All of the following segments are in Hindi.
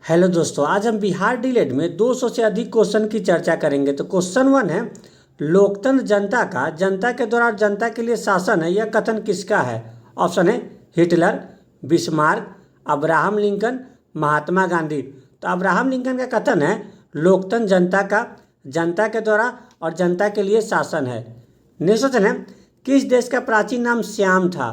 हेलो दोस्तों, आज हम बिहार डीएलएड में 200 से अधिक क्वेश्चन की चर्चा करेंगे। तो क्वेश्चन 1 है, लोकतंत्र जनता का जनता के द्वारा जनता के लिए शासन है, यह कथन किसका है? ऑप्शन है Hitler, Bismarck, Abraham Lincoln, Mahatma Gandhi. तो अब्राहम लिंकन का कथन है लोकतंत्र जनता का जनता के द्वारा और जनता के लिए शासन है। नेक्स्ट क्वेश्चन है, किस देश का प्राचीन नाम श्याम था?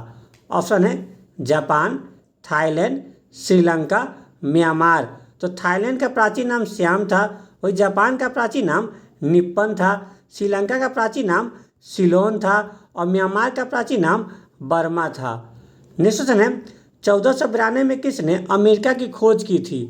ऑप्शन है जापान, थाईलैंड, श्रीलंका, म्यांमार। तो थाईलैंड का प्राचीन नाम श्याम था, वही जापान का प्राचीन नाम निप्पन था, श्रीलंका का प्राचीन नाम सिलोन था और म्यांमार का प्राचीन नाम बर्मा था। नेक्स्ट क्वेश्चन है, 1492 में किसने अमेरिका की खोज की थी?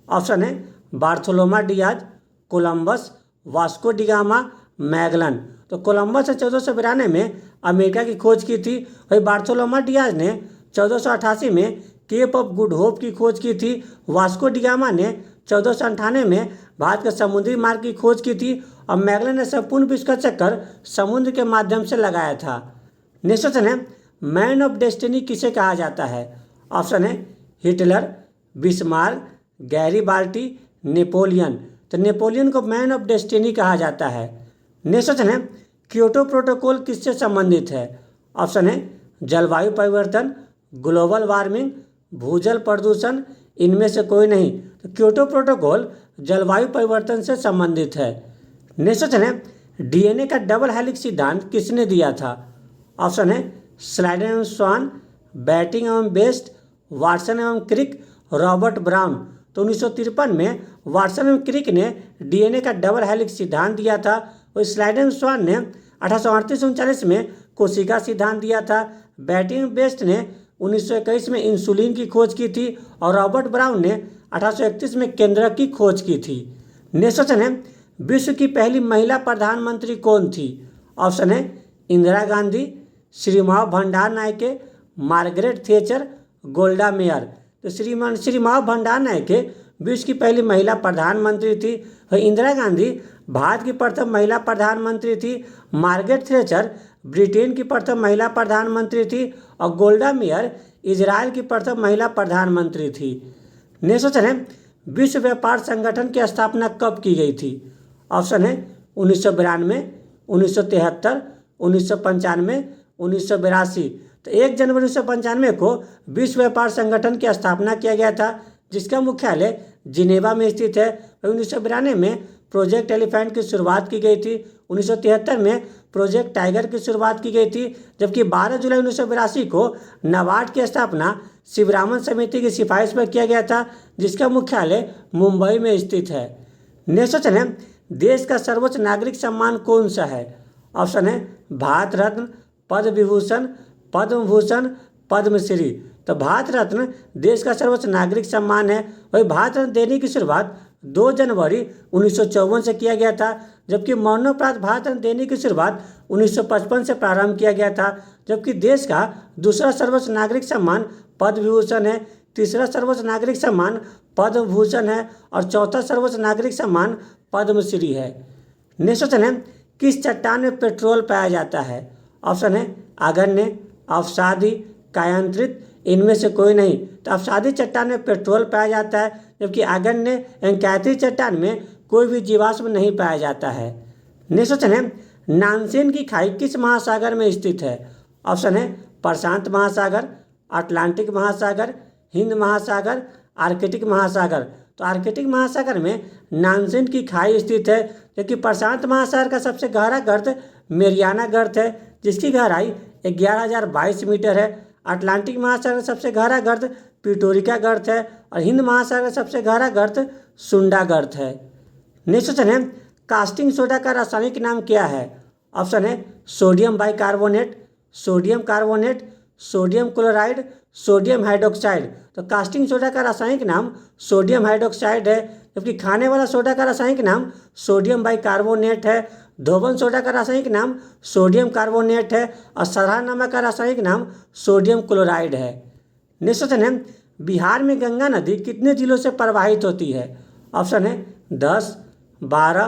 ऑप्शन है Bartholomew Dias, Columbus, Vasco da Gama, Magellan. तो कोलंबस ने 1492 में अमेरिका की खोज की थी। वही बार्थोलोमा डियाज ने 1488 में केप ऑफ गुड होप की खोज की थी। वास्को डिगामा ने 1498 में भारत के समुद्री मार्ग की खोज की थी और मैगलन ने संपूर्ण विश्व का चक्कर समुद्र के माध्यम से लगाया था। नेक्स्ट क्वेश्चन है, मैन ऑफ डेस्टिनी किसे कहा जाता है? ऑप्शन है हिटलर, बिस्मार्क, गैरीबाल्टी, नेपोलियन। तो नेपोलियन को मैन ऑफ डेस्टिनी कहा जाता है। नेक्स्ट क्वेश्चन है, क्योटो प्रोटोकॉल किससे संबंधित है? ऑप्शन है जलवायु परिवर्तन, ग्लोबल वार्मिंग, भूजल प्रदूषण, इनमें से कोई नहीं। तो क्योटो प्रोटोकॉल जलवायु परिवर्तन से संबंधित है। नेक्स्ट क्वेश्चन है, डीएनए का डबल हेलिक्स सिद्धांत किसने दिया था? ऑप्शन है स्लाइडन एवं स्वान, बैटिंग एवं बेस्ट, वाटसन एवं क्रिक, रॉबर्ट ब्राउन। तो 1953 में वाटसन एवं क्रिक ने डीएनए का डबल हेलिक्स सिद्धांत दिया था और स्लाइडन स्वान ने 1838-39 में कोशिका सिद्धांत दिया था। बैटिंग बेस्ट ने 1921 में इंसुलिन की खोज की थी और रॉबर्ट ब्राउन ने 1831 में केंद्रक की खोज की थी। नेक्स्ट क्वेश्चन है, विश्व की पहली महिला प्रधानमंत्री कौन थी? ऑप्शन है इंदिरा गांधी, श्रीमाव भंडार नायके, मार्गरेट थेचर, गोल्डा मेयर। तो श्रीमाव भंडार नायके विश्व की पहली महिला प्रधानमंत्री थी और इंदिरा गांधी भारत की प्रथम महिला प्रधानमंत्री थी। मार्गरेट थेचर ब्रिटेन की प्रथम महिला प्रधानमंत्री थी और गोल्डा मेयर इजराइल की प्रथम महिला प्रधानमंत्री थी। नेक्स्ट क्वेश्चन है, विश्व व्यापार संगठन की स्थापना कब की गई थी? ऑप्शन है 1992, 1973, 1995, 1982। तो 1 जनवरी 1995 को विश्व व्यापार संगठन की स्थापना किया गया था, जिसका मुख्यालय जिनेवा में स्थित है। 1992 में प्रोजेक्ट एलिफेंट की शुरुआत की गई थी। 1973 में प्रोजेक्ट टाइगर की शुरुआत की गई थी, जबकि 12 जुलाई 1982 को नाबार्ड की स्थापना शिवरामन समिति की सिफारिश पर किया गया था, जिसका मुख्यालय मुंबई में स्थित है। नेक्स्ट क्वेश्चन है, देश का सर्वोच्च नागरिक सम्मान कौन सा है? ऑप्शन है भारत रत्न, पद्म विभूषण, पद्म भूषण, पद्मश्री। तो भारत रत्न देश का सर्वोच्च नागरिक सम्मान है। वही भारत रत्न देने की शुरुआत 2 जनवरी 1954 से किया गया था, जबकि मरणोपरांत भारत रत्न देने की शुरुआत 1955 से प्रारंभ किया गया था। जबकि देश का दूसरा सर्वोच्च नागरिक सम्मान पद्म विभूषण है, तीसरा सर्वोच्च नागरिक सम्मान पद्म भूषण है और चौथा सर्वोच्च नागरिक सम्मान पद्मश्री है। नेक्स्ट क्वेश्चन है, किस चट्टान में पेट्रोल पाया जाता है? ऑप्शन है आगन्य, अवसादी, कायांतरित, इनमें से कोई नहीं। तो अवसादी चट्टान में पेट्रोल पाया जाता है, जबकि आगन्य एवं कायांतरित चट्टान में कोई भी जीवाश्म नहीं पाया जाता है। नेक्स्ट क्वेश्चन है, नानसेन की खाई किस महासागर में स्थित है? ऑप्शन है प्रशांत महासागर, अटलांटिक महासागर, हिंद महासागर, आर्कटिक महासागर। तो आर्कटिक महासागर में नानसेन की खाई स्थित है, जबकि प्रशांत महासागर का सबसे गहरा गर्त मेरियाना गर्त है, जिसकी गहराई 11,022 मीटर है। अटलांटिक महासागर का सबसे गहरा गर्त पिटोरिका गर्त है और हिंद महासागर का सबसे गहरा गर्त सुंडा गर्त है। नेक्स्ट क्वेश्चन है, कास्टिंग सोडा का रासायनिक नाम क्या है? ऑप्शन है sodium bicarbonate, sodium carbonate, sodium chloride, sodium hydroxide. तो कास्टिंग सोडा का रासायनिक नाम सोडियम हाइड्रोक्साइड है, जबकि खाने वाला सोडा का रासायनिक नाम सोडियम बाइकार्बोनेट है। धोबन सोडा का रासायनिक नाम सोडियम कार्बोनेट है और साधारण नमक का रासायनिक नाम सोडियम क्लोराइड है। नेक्स्ट क्वेश्चन है, बिहार में गंगा नदी कितने जिलों से प्रवाहित होती है? ऑप्शन है 10, 12,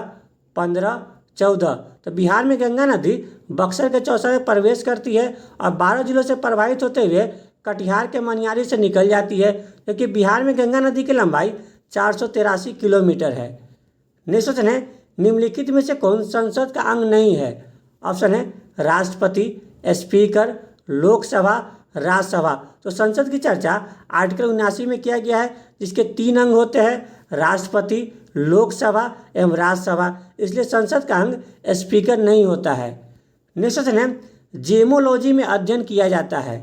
15, 14। तो बिहार में गंगा नदी बक्सर के चौसा में प्रवेश करती है और 12 जिलों से प्रवाहित होते हुए कटिहार के मनियारी से निकल जाती है, क्योंकि बिहार में गंगा नदी की लंबाई 483 किलोमीटर है। नेक्स्ट क्वेश्चन है, निम्नलिखित में से कौन संसद का अंग नहीं है? ऑप्शन है राष्ट्रपति, स्पीकर, लोकसभा, राज्यसभा। तो संसद की चर्चा आर्टिकल 79 में किया गया है, जिसके 3 अंग होते हैं, राष्ट्रपति, लोकसभा एवं राज्यसभा। इसलिए संसद का अंग स्पीकर नहीं होता है। नेक्स्ट क्वेश्चन है, जेमोलॉजी में अध्ययन किया जाता है।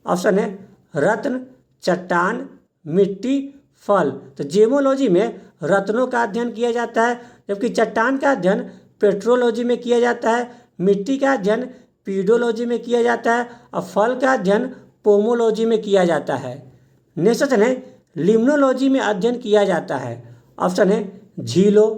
ऑप्शन है रत्न, चट्टान, मिट्टी, फल। तो जेमोलॉजी में रत्नों का अध्ययन किया जाता है, जबकि चट्टान का अध्ययन पेट्रोलॉजी में किया जाता है, मिट्टी का अध्ययन पीडोलॉजी में किया जाता है और फल का अध्ययन पोमोलॉजी में किया जाता है। नेक्स्ट क्वेश्चन है, लिम्नोलॉजी में अध्ययन किया जाता है। ऑप्शन है झीलों,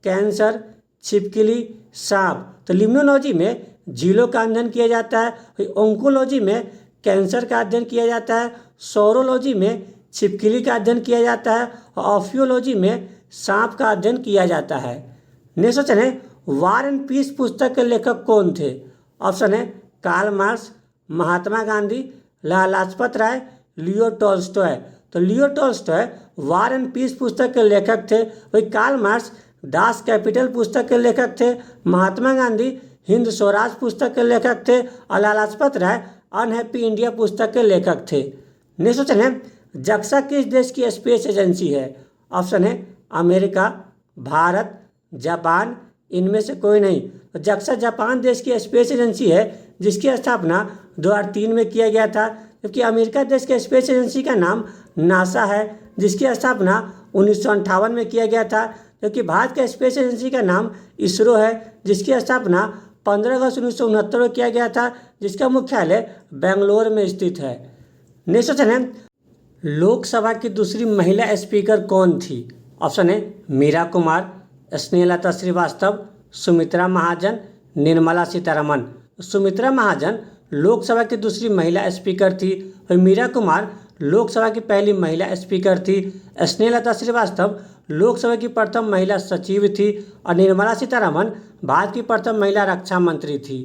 कैंसर, छिपकली, सांप। तो लिम्नोलॉजी में झीलों का अध्ययन किया जाता है, ओंकोलॉजी में कैंसर का अध्ययन किया जाता है, सौरोलॉजी में छिपकली का अध्ययन किया जाता है और ऑफियोलॉजी में सांप का अध्ययन किया जाता है। नेक्स्ट क्वेश्चन है, वार एंड पीस पुस्तक के लेखक कौन थे? ऑप्शन है Karl Marx, Mahatma Gandhi, Lala Lajpat Rai, Leo Tolstoy. तो Leo Tolstoy War and Peace पुस्तक के लेखक थे। वही कार्ल मार्क्स दास कैपिटल पुस्तक के लेखक थे, महात्मा गांधी हिंद स्वराज पुस्तक के लेखक थे और लाला लाजपत राय अनहैप्पी इंडिया पुस्तक के लेखक थे। नेक्स्ट क्वेश्चन है, जक्सा किस देश की स्पेस एजेंसी है? ऑप्शन है अमेरिका, भारत, जापान, इनमें से कोई नहीं। तो जक्सा जापान देश की स्पेस एजेंसी है, जिसकी स्थापना 2003 में किया गया था। जबकि अमेरिका देश के स्पेस एजेंसी का नाम नासा है, जिसकी स्थापना 1958 में किया गया था। जबकि भारत के स्पेस एजेंसी का नाम इसरो है, जिसकी स्थापना 15 अगस्त 1969 में किया गया था, जिसका मुख्यालय बेंगलोर में स्थित है। नेक्स्ट क्वेश्चन है, लोकसभा की दूसरी महिला स्पीकर कौन थी? ऑप्शन है मीरा कुमार, स्नेहलता श्रीवास्तव, सुमित्रा महाजन, निर्मला सीतारमन। सुमित्रा महाजन लोकसभा की दूसरी महिला स्पीकर थी और मीरा कुमार लोकसभा की पहली महिला स्पीकर थी। स्नेहलता श्रीवास्तव लोकसभा की प्रथम महिला सचिव थी और निर्मला सीतारमन भारत की प्रथम महिला रक्षा मंत्री थी।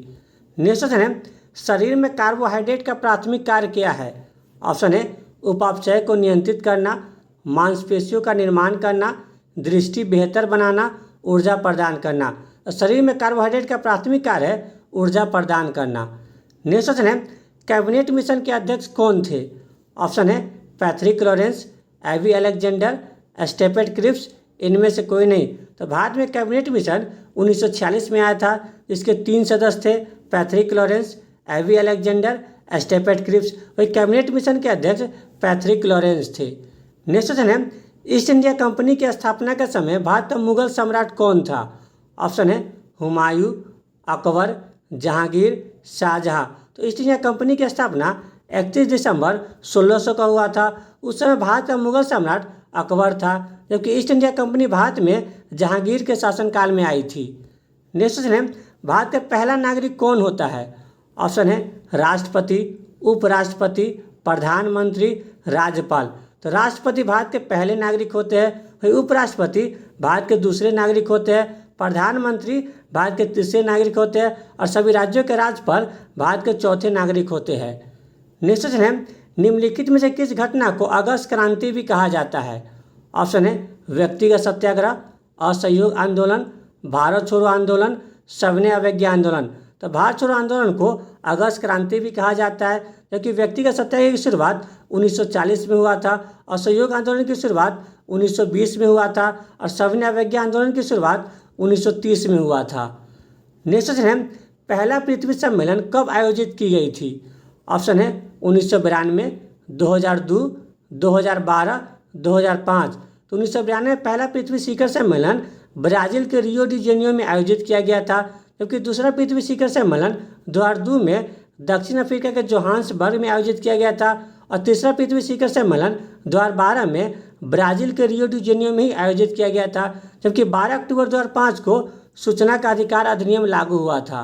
नेक्स्ट क्वेश्चन है, शरीर में कार्बोहाइड्रेट का प्राथमिक कार्य क्या है? ऑप्शन है उपापचय को नियंत्रित करना, मांसपेशियों का निर्माण करना, दृष्टि बेहतर बनाना, ऊर्जा प्रदान करना। शरीर में कार्बोहाइड्रेट का प्राथमिक कार्य है ऊर्जा प्रदान करना। नेक्स्ट क्वेश्चन है, कैबिनेट मिशन के अध्यक्ष कौन थे? ऑप्शन है पैट्रिक लॉरेंस, एवी अलेक्जेंडर, स्टेफेन क्रिप्स, इनमें से कोई नहीं। तो भारत में कैबिनेट मिशन 1946 में आया था, जिसके 3 सदस्य थे, पैट्रिक लॉरेंस, एवी अलेक्जेंडर, स्टेफेन क्रिप्स। वही कैबिनेट मिशन के अध्यक्ष पैट्रिक लॉरेंस थे। नेक्स्ट क्वेश्चन है, ईस्ट इंडिया कंपनी की स्थापना के समय भारत का मुगल सम्राट कौन था? ऑप्शन है हुमायूं, अकबर, जहांगीर, शाहजहां। तो ईस्ट इंडिया कंपनी की स्थापना 31 दिसंबर 1600 का हुआ था। उस समय भारत का मुगल सम्राट अकबर था, जबकि ईस्ट इंडिया कंपनी भारत में जहांगीर के शासनकाल में आई थी। नेक्स्ट क्वेश्चन है, भारत का पहला नागरिक कौन होता है? ऑप्शन है राष्ट्रपति, उपराष्ट्रपति, प्रधानमंत्री, राज्यपाल। तो राष्ट्रपति भारत के पहले नागरिक होते हैं, वही उपराष्ट्रपति भारत के दूसरे नागरिक होते हैं, प्रधानमंत्री भारत के तीसरे नागरिक होते हैं और सभी राज्यों के राज्यपाल भारत के चौथे नागरिक होते हैं। नेक्स्ट क्वेश्चन है, निम्नलिखित में से किस घटना को अगस्त क्रांति भी कहा जाता है? ऑप्शन है व्यक्तिगत सत्याग्रह, असहयोग आंदोलन, भारत छोड़ो आंदोलन, सविनय अवज्ञा आंदोलन। तो भारत छोड़ो आंदोलन को अगस्त क्रांति भी कहा जाता है, जबकि व्यक्तिगत सत्याग्रह की शुरुआत 1940 में हुआ था, असहयोग आंदोलन की शुरुआत 1920 में हुआ था और सविनय अवज्ञा आंदोलन की शुरुआत 1930 में हुआ था। नेक्स्ट क्वेश्चन है, पहला पृथ्वी सम्मेलन कब आयोजित की गई थी? ऑप्शन है 1992, 2002, 2012, 2005। तो 1992 में पहला पृथ्वी शिखर सम्मेलन ब्राजील के रियो डी जेनियो में आयोजित किया गया था, जबकि दूसरा पृथ्वी शिखर सम्मेलन 2002 में दक्षिण अफ्रीका के जोहान्सबर्ग में आयोजित किया गया था और तीसरा पृथ्वी शिखर सम्मेलन 2012 में ब्राजील के रियो डी जेनियो में ही आयोजित किया गया था, जबकि 12 अक्टूबर 2005 को सूचना का अधिकार अधिनियम लागू हुआ था।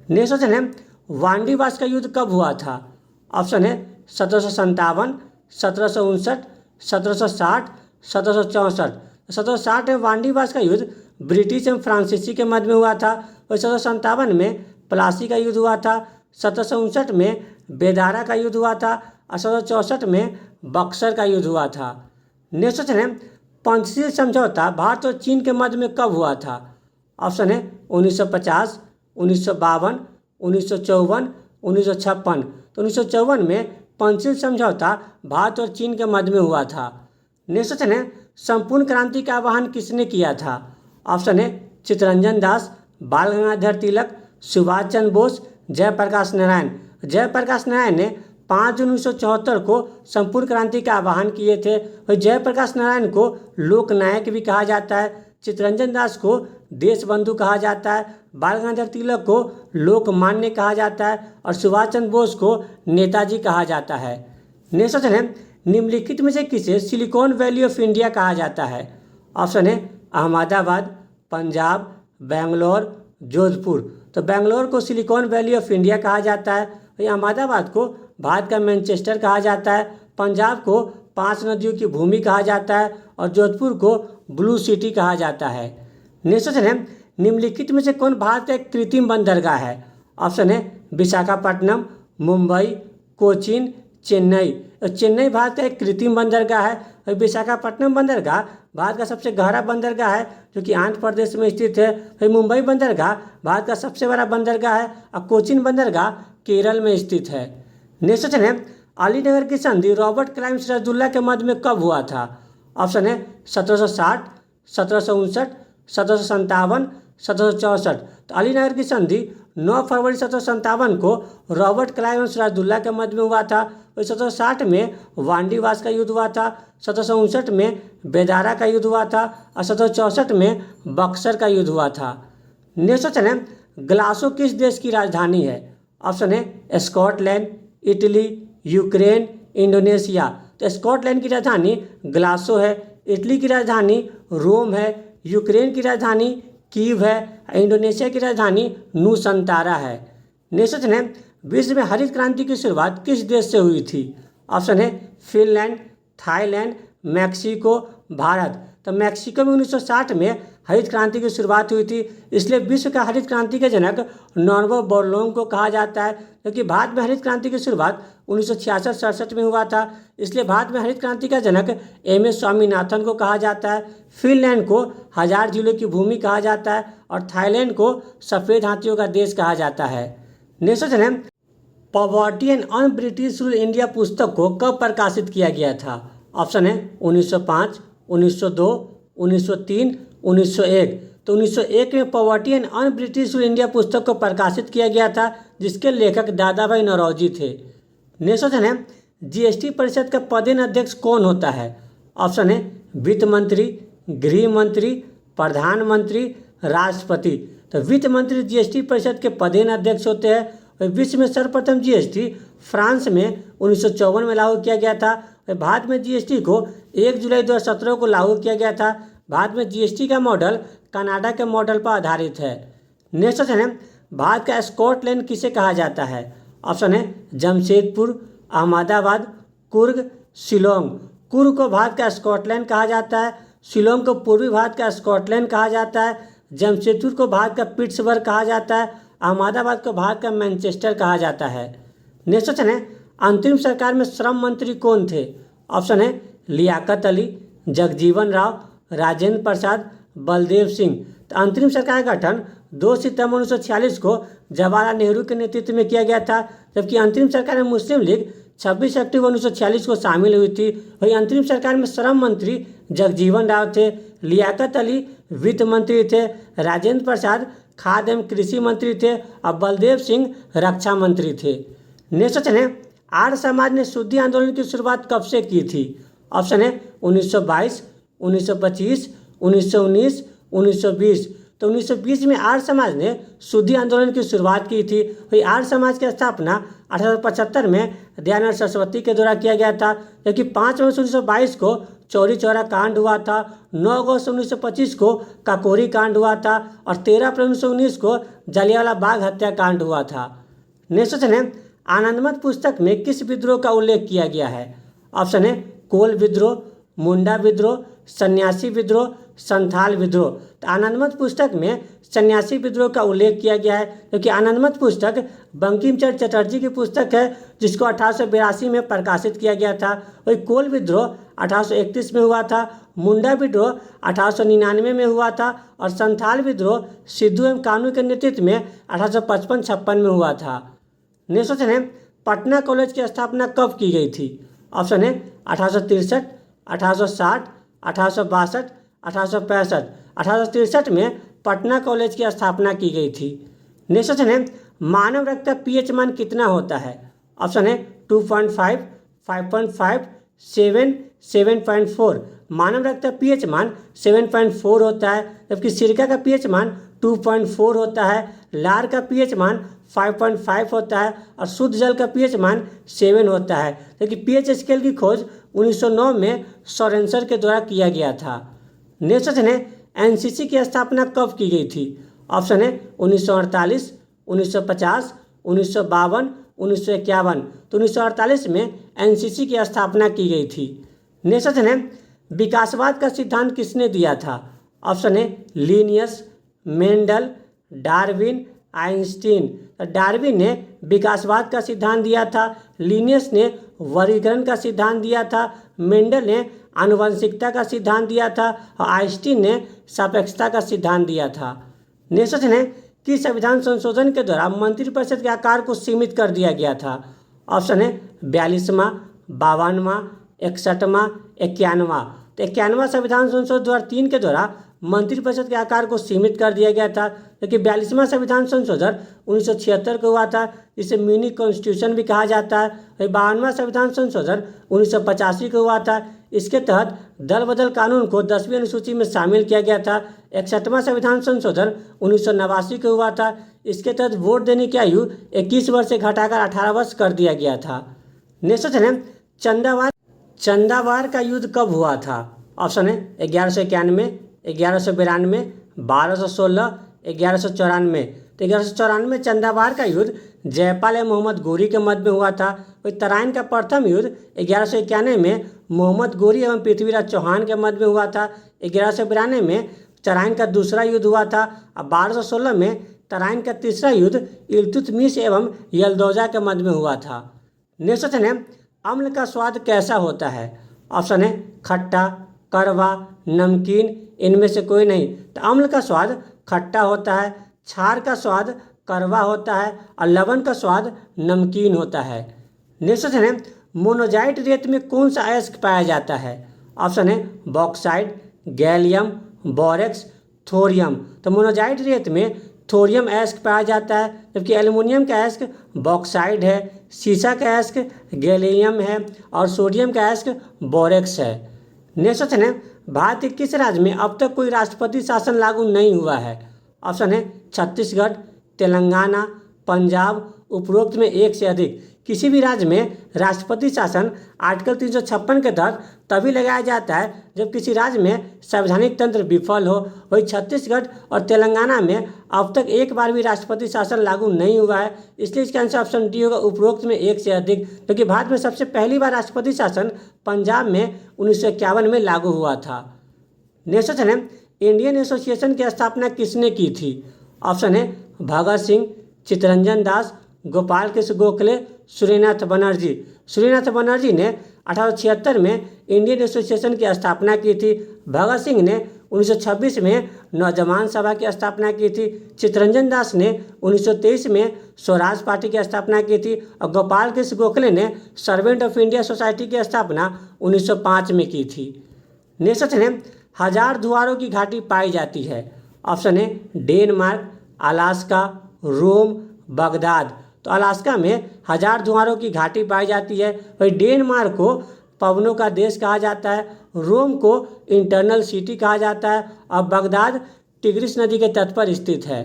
नेक्स्ट क्वेश्चन है, वांडीवास का युद्ध कब हुआ था? ऑप्शन है 1757, 1759, 1760, 1764। 1760 में वांडीवास का युद्ध ब्रिटिश एवं फ्रांसीसी के मध्य में हुआ था और 1757 में प्लासी का युद्ध हुआ था, 1759 में बेदारा का युद्ध हुआ था और 1764 में बक्सर का युद्ध हुआ था। नेक्स्ट क्वेश्चन है, पंचशील समझौता भारत और चीन के मध्य में कब हुआ था? ऑप्शन है 1950, 1952, 1954, 1956। तो 1954 में पंचशील समझौता भारत और चीन के मध्य में हुआ था। नेक्स्ट क्वेश्चन है, संपूर्ण क्रांति का आह्वान किसने किया था? ऑप्शन है चित्तरंजन दास, बाल गंगाधर तिलक, सुभाष चंद्र बोस, जयप्रकाश नारायण। जयप्रकाश नारायण ने 5 जून 1974 को संपूर्ण क्रांति का आह्वान किए थे। और जयप्रकाश नारायण को लोकनायक भी कहा जाता है, चित्तरंजन दास को देश बंधु कहा जाता है, बाल गंगाधर तिलक को लोकमान्य कहा जाता है और सुभाष चंद्र बोस को नेताजी कहा जाता है। नेक्स्ट क्वेश्चन है, निम्नलिखित में से किसे सिलिकॉन वैली ऑफ इंडिया कहा जाता है? ऑप्शन है अहमदाबाद, पंजाब, बेंगलोर, जोधपुर। तो बेंगलोर को सिलिकॉन वैली ऑफ इंडिया कहा जाता है, अहमदाबाद को भारत का मैनचेस्टर कहा जाता है, पंजाब को 5 नदियों की भूमि कहा जाता है और जोधपुर को ब्लू सिटी कहा जाता है। नेक्स्ट क्वेश्चन है, निम्नलिखित में से कौन भारत का एक कृत्रिम बंदरगाह है? ऑप्शन है विशाखापट्टनम, मुंबई, कोचीन, चेन्नई। चेन्नई भारत का एक कृत्रिम बंदरगाह है और विशाखापट्टनम बंदरगाह भारत का सबसे गहरा बंदरगाह है जो कि आंध्र प्रदेश में स्थित है। फिर मुंबई बंदरगाह भारत का सबसे बड़ा बंदरगाह है और कोचीन बंदरगाह केरल में स्थित है। नेक्स्ट क्वेश्चन है, अलीनगर की संधि रॉबर्ट क्लाइव सिराजुद्दौला के मध्य में कब हुआ था? ऑप्शन है 1760, 1759, 1757, 1764। तो अलीनगर की संधि 9 फरवरी 1757 को रॉबर्ट क्लाइव और सिराजुद्दौला के मध्य में हुआ था। 1760 में वांडीवास का युद्ध हुआ था, 1759 में बेदारा का युद्ध हुआ था और 1764 में बक्सर का युद्ध हुआ था। नेक्स्ट क्वेश्चन है, ग्लासो किस देश की राजधानी है? ऑप्शन है स्कॉटलैंड, इटली, यूक्रेन, इंडोनेशिया। तो स्कॉटलैंड की राजधानी ग्लासो है, इटली की राजधानी रोम है, यूक्रेन की राजधानी कीव है, इंडोनेशिया की राजधानी नूसंतारा है। नेक्स्ट क्वेश्चन है, विश्व में हरित क्रांति की शुरुआत किस देश से हुई थी? ऑप्शन है फिनलैंड, थाईलैंड, मैक्सिको, भारत। तो मैक्सिको में 1960 में हरित क्रांति की शुरुआत हुई थी, इसलिए विश्व का हरित क्रांति के जनक नॉर्बो बोरलॉग को कहा जाता है। क्योंकि भारत में हरित क्रांति की शुरुआत 1966-67 में हुआ था, इसलिए भारत में हरित क्रांति का जनक MS स्वामीनाथन को कहा जाता है। फिनलैंड को 1000 जिलों की भूमि कहा जाता है और थाईलैंड को सफ़ेद हाथियों का देश कहा जाता है। नेक्स्ट क्वेश्चन है, poverty and un British rule India पुस्तक को कब प्रकाशित किया गया था? ऑप्शन है 1905, 1902, 1903, 1901। तो 1901 में poverty and un British rule India पुस्तक को प्रकाशित किया गया था, जिसके लेखक दादा भाई नौरोजी थे। नेक्स्ट क्वेश्चन है, GST परिषद का पदेन अध्यक्ष कौन होता है? ऑप्शन है वित्त मंत्री, गृह मंत्री, प्रधानमंत्री, राष्ट्रपति। तो वित्त मंत्री GST परिषद के पदेन अध्यक्ष होते हैं। विश्व में सर्वप्रथम GST फ्रांस में 1954 में लागू किया गया था। भारत में GST को 1 जुलाई 2017 को लागू किया गया था। भारत में GST का मॉडल कनाडा के मॉडल पर आधारित है। नेक्स्ट क्वेश्चन है, भारत का स्कॉटलैंड किसे कहा जाता है? ऑप्शन है जमशेदपुर, अहमदाबाद, कुर्ग, शिलोंग। कुर्ग को भारत का स्कॉटलैंड कहा जाता है, शिलोंग को पूर्वी भारत का स्कॉटलैंड कहा जाता है, जमशेदपुर को भारत का पिट्सबर्ग कहा जाता है, अहमदाबाद को भारत का मैनचेस्टर कहा जाता है। नेक्स्ट क्वेश्चन है, अंतरिम सरकार में श्रम मंत्री कौन थे? ऑप्शन है लियाकत अली, जगजीवन राव, राजेंद्र प्रसाद, बलदेव सिंह। तो अंतरिम सरकार का गठन 2 सितंबर 1946 को जवाहरलाल नेहरू के नेतृत्व में किया गया था, जबकि अंतरिम सरकार में मुस्लिम लीग 26 अक्टूबर 1946 को शामिल हुई थी। वही अंतरिम सरकार में श्रम मंत्री जगजीवन राव थे, लियाकत अली वित्त मंत्री थे, राजेंद्र प्रसाद खाद्य एवं कृषि मंत्री थे और बलदेव सिंह रक्षा मंत्री थे। नेक्स्ट क्वेश्चन है, आर्य समाज ने शुद्धि आंदोलन की शुरुआत कब से की थी? ऑप्शन है 1922, 1925, 1919, 1920। तो 1920 में आर्य समाज ने शुद्धि आंदोलन की शुरुआत की थी। वही आर्य समाज की स्थापना 1875 में दयानंद सरस्वती के द्वारा किया गया था, जबकि 5 अगस्त 1922 को चौरी चौरा कांड हुआ था, 9 अगस्त 1925 को काकोरी कांड हुआ था और 13 अप्रैल 1919 को जलियांवाला बाग हत्याकांड हुआ था। नेक्स्ट क्वेश्चन है, आनंदमठ पुस्तक में किस विद्रोह का उल्लेख किया गया है? ऑप्शन है कोल विद्रोह, मुंडा विद्रोह, सन्यासी विद्रोह, संथाल विद्रोह। तो आनंदमठ पुस्तक में सन्यासी विद्रोह का उल्लेख किया गया है, क्योंकि आनंदमठ पुस्तक बंकिम चंद्र चटर्जी की पुस्तक है जिसको 1882 में प्रकाशित किया गया था। वही कोल विद्रोह 1831 में हुआ था, मुंडा विद्रोह 1899 में हुआ था और संथाल विद्रोह सिद्धू एवं कानू के नेतृत्व में 1855-56 में हुआ था। नेक्स्ट क्वेश्चन है, पटना कॉलेज की स्थापना कब की गई थी? ऑप्शन है 1863, 1860, 1862, 1865। 1863 में पटना कॉलेज की स्थापना की गई थी। नेक्स्ट क्वेश्चन है, मानव रक्त का पीएच मान कितना होता है? ऑप्शन है 2.5, 5.5, 7, 7.4। मानव रक्त का पीएच मान 7.4 होता है, जबकि सिरका का पीएच मान 2.4 होता है, लार का पीएच मान 5.5 होता है और शुद्ध जल का पीएच मान 7 होता है। जबकि पीएच स्केल की खोज 1909 में सोरेनसर के द्वारा किया गया था। नेक्स्ट क्वेश्चन है, एनसीसी की स्थापना कब की गई थी? ऑप्शन है 1948, 1950, 1952, 1951। तो 1948 में एनसीसी की स्थापना की गई थी। नेक्स्ट क्वेश्चन है, विकासवाद का सिद्धांत किसने दिया था? ऑप्शन है Linnaeus, Mendel, Darwin, Einstein. Darwin ने विकासवाद का सिद्धांत दिया था, लिनियस ने वर्गीकरण का सिद्धांत दिया था, मेंडल ने आनुवंशिकता का सिद्धांत दिया था और आइंस्टीन ने सापेक्षता का सिद्धांत दिया था। नेक्स्ट क्वेश्चन है, किस संविधान संशोधन के द्वारा मंत्रिपरिषद के आकार को सीमित कर दिया गया था? ऑप्शन है 42वां, 52वां, 61वां, 91वां। तो 91वां संविधान संशोधन 2003 के द्वारा मंत्रिपरिषद के आकार को सीमित कर दिया गया था, क्योंकि 42वां संविधान संशोधन 1976 को हुआ था, जिसे मिनी कॉन्स्टिट्यूशन भी कहा जाता है। 52वां संविधान संशोधन 1985 को हुआ था। इसके तहत दल बदल कानून को 10वीं अनुसूची में शामिल किया गया था। 61वां संविधान संशोधन 1989 को हुआ था। इसके तहत वोट देने की आयु 21 वर्ष से घटाकर 18 वर्ष कर दिया गया था। नेक्स्ट क्वेश्चन है, चंदावार का युद्ध कब हुआ था? ऑप्शन है 1191, 1192, 1216, 1194। तो 1194 चंदावार का युद्ध जयपाल एवं मोहम्मद गोरी के मध्य में हुआ था। वही तराइन का प्रथम युद्ध 1191 में मोहम्मद गोरी एवं पृथ्वीराज चौहान के मध्य में हुआ था। 1192 में तराइन का दूसरा युद्ध हुआ था और 1216 में तराइन का तीसरा युद्ध इल्तुतमिश एवं यल्दौजा के मध्य में हुआ था। नेक्स्ट क्वेश्चन है, अम्ल का स्वाद कैसा होता है? ऑप्शन है खट्टा, कड़वा, नमकीन, इनमें से कोई नहीं। तो अम्ल का स्वाद खट्टा होता है, क्षार का स्वाद कड़वा होता है और लवण का स्वाद नमकीन होता है। नेक्स्ट क्वेश्चन है, मोनोजाइट रेत में कौन सा अयस्क पाया जाता है? ऑप्शन है बॉक्साइट, गैलियम, बोरेक्स, थोरियम। तो मोनोजाइट रेत में थोरियम अयस्क पाया जाता है, जबकि एल्युमिनियम का अयस्क बॉक्साइड है, सीसा का अयस्क गैलियम है और सोडियम का अयस्क बोरेक्स है। नेक्स्ट क्वेश्चन है, भारत के किस राज्य में अब तक कोई राष्ट्रपति शासन लागू नहीं हुआ है? ऑप्शन है छत्तीसगढ़, तेलंगाना, पंजाब, उपरोक्त में एक से अधिक। किसी भी राज्य में राष्ट्रपति शासन आर्टिकल 356 के तहत तभी लगाया जाता है जब किसी राज्य में संवैधानिक तंत्र विफल हो। वही छत्तीसगढ़ और तेलंगाना में अब तक एक बार भी राष्ट्रपति शासन लागू नहीं हुआ है, इसलिए इसका आंसर ऑप्शन डी होगा, उपरोक्त में एक से अधिक। क्योंकि भारत में सबसे पहली बार राष्ट्रपति शासन पंजाब में 1951 में लागू हुआ था। नेक्स्ट क्वेश्चन है, इंडियन एसोसिएशन की स्थापना किसने की थी? ऑप्शन है भगत सिंह, चित्तरंजन दास, गोपाल कृष्ण गोखले, सूर्यनाथ बनर्जी। सूर्यनाथ बनर्जी ने 1876 में इंडियन एसोसिएशन की स्थापना की थी। भगत सिंह ने 1926 में नौजवान सभा की स्थापना की थी। चित्तरंजन दास ने 1923 में स्वराज पार्टी की स्थापना की थी और गोपाल कृष्ण गोखले ने सर्वेंट ऑफ इंडिया सोसाइटी की स्थापना 1905 में की थी। नेक्स्ट क्वेश्चन है, हजार धुआरों की घाटी पाई जाती है? ऑप्शन है डेनमार्क, अलास्का, रोम, बगदाद। तो अलास्का में हजार धुआरों की घाटी पाई जाती है। वही डेनमार्क को पवनों का देश कहा जाता है, रोम को इंटरनल सिटी कहा जाता है और बगदाद टिग्रिस नदी के तट पर स्थित है।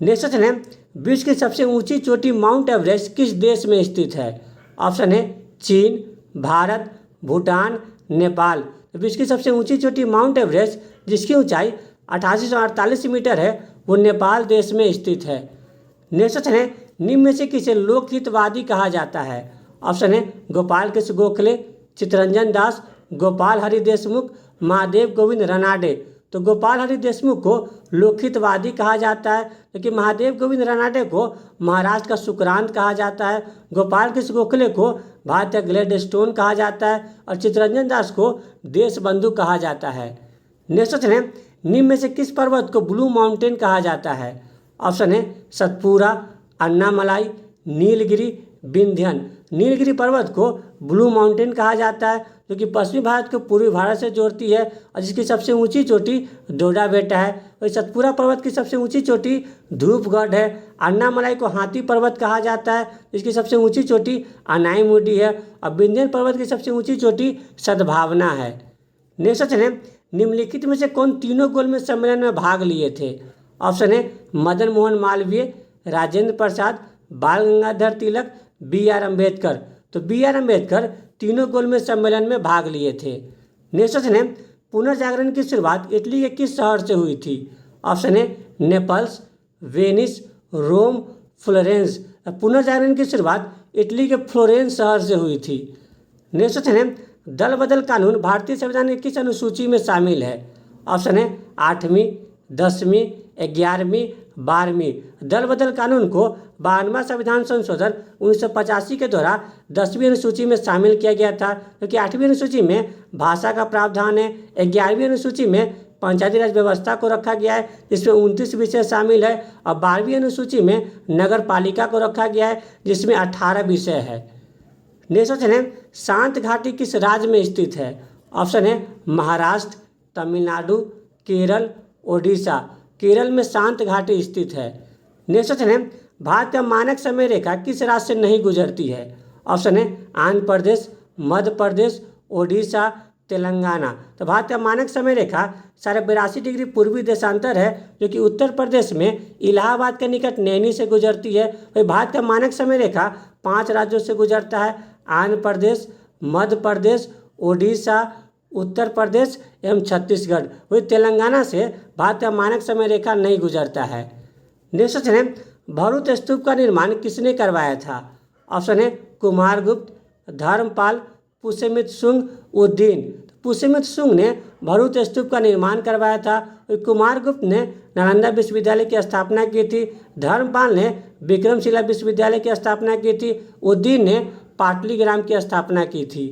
नेक्स्ट क्वेश्चन है, विश्व की सबसे ऊंची चोटी माउंट एवरेस्ट किस देश में स्थित है? ऑप्शन है चीन, भारत, भूटान, नेपाल। विश्व की सबसे ऊंची चोटी माउंट एवरेस्ट जिसकी ऊंचाई 8848 मीटर है वो नेपाल देश में स्थित है। नेक्स्ट क्वेश्चन है, निम्न में से किसे लोकहितवादी कहा जाता है? ऑप्शन है गोपाल कृष्ण गोखले, चित्तरंजन दास, गोपाल हरि देशमुख, महादेव गोविंद रनाडे। तो गोपाल हरि देशमुख को लोकहितवादी कहा जाता है, जबकि महादेव गोविंद रानडे को महाराष्ट्र का सुक्रांत कहा जाता है। गोपाल कृष्ण गोखले को भारत का ग्लैडस्टोन कहा जाता है और चित्तरंजन दास को देशबंधु कहा जाता है। नेक्स्ट क्वेश्चन है, निम्न में से किस पर्वत को ब्लू माउंटेन कहा जाता है? ऑप्शन है सतपुरा, अन्नामलाई, नीलगिरी, विंध्यन। नीलगिरी पर्वत को ब्लू माउंटेन कहा जाता है, जो कि पश्चिमी भारत को पूर्वी भारत से जोड़ती है और जिसकी सबसे ऊंची चोटी डोडा बेटा है। वही सतपुरा पर्वत की सबसे ऊंची चोटी धूपगढ़ है। अन्नामलाई को हाथी पर्वत कहा जाता है, जिसकी सबसे ऊंची चोटी अनाईमुडी है। और विंध्यन पर्वत की सबसे ऊंची चोटी सद्भावना है। नेक्स्ट क्वेश्चन है, निम्नलिखित में से कौन तीनों गोलमेज सम्मेलन में भाग लिए थे? ऑप्शन है मदन मोहन मालवीय, राजेंद्र प्रसाद, बाल गंगाधर तिलक, बी.आर. अम्बेडकर। तो बी.आर. अम्बेडकर तीनों गोलमेज सम्मेलन में भाग लिए थे। नेक्स्ट क्वेश्चन है, पुनर्जागरण की शुरुआत इटली के किस शहर से हुई थी? ऑप्शन है नेपल्स, वेनिस, रोम, फ्लोरेंस। पुनर्जागरण की शुरुआत इटली के फ्लोरेंस शहर से हुई थी। नेक्स्ट क्वेश्चन है, दल बदल कानून भारतीय संविधान की किस अनुसूची में शामिल है? ऑप्शन है 8वीं, 10वीं, 11वीं, 12वीं। दल बदल कानून को 52वां संविधान संशोधन 1985 के द्वारा 10वीं अनुसूची में शामिल किया गया था, क्योंकि 8वीं अनुसूची में भाषा का प्रावधान है। 11वीं अनुसूची में पंचायती राज व्यवस्था को रखा गया है, जिसमें 29 विषय शामिल है। और 12वीं अनुसूची में नगर पालिका को रखा गया है, जिसमें 18 विषय है। नेक्स्ट क्वेश्चन है, शांत घाटी किस राज्य में स्थित है? ऑप्शन है महाराष्ट्र, तमिलनाडु, केरल, ओडिशा। केरल में शांत घाटी स्थित है। नेक्स्ट क्वेश्चन है, भारत का मानक समय रेखा किस राज्य से नहीं गुजरती है? ऑप्शन है आंध्र प्रदेश, मध्य प्रदेश, ओडिशा, तेलंगाना। तो भारत का मानक समय रेखा 82.5 डिग्री पूर्वी देशांतर है, जो कि उत्तर प्रदेश में इलाहाबाद के निकट नैनी से गुजरती है। वही भारत का मानक समय रेखा 5 राज्यों से गुजरता है, आंध्र प्रदेश, मध्य प्रदेश, ओडिशा, उत्तर प्रदेश एवं छत्तीसगढ़। वही तेलंगाना से भारत का मानक समय रेखा नहीं गुजरता है। नेक्स्ट क्वेश्चन है, भरूच स्तूप का निर्माण किसने करवाया था? ऑप्शन है कुमारगुप्त, धर्मपाल, पुष्यमित्र शुंग, उद्दीन। पुष्यमित्र शुंग ने भरूच स्तूप का निर्माण करवाया था। कुमारगुप्त ने नालंदा विश्वविद्यालय की स्थापना की थी। धर्मपाल ने विक्रमशिला विश्वविद्यालय की स्थापना की थी। उद्दीन ने पाटलिग्राम की स्थापना की थी।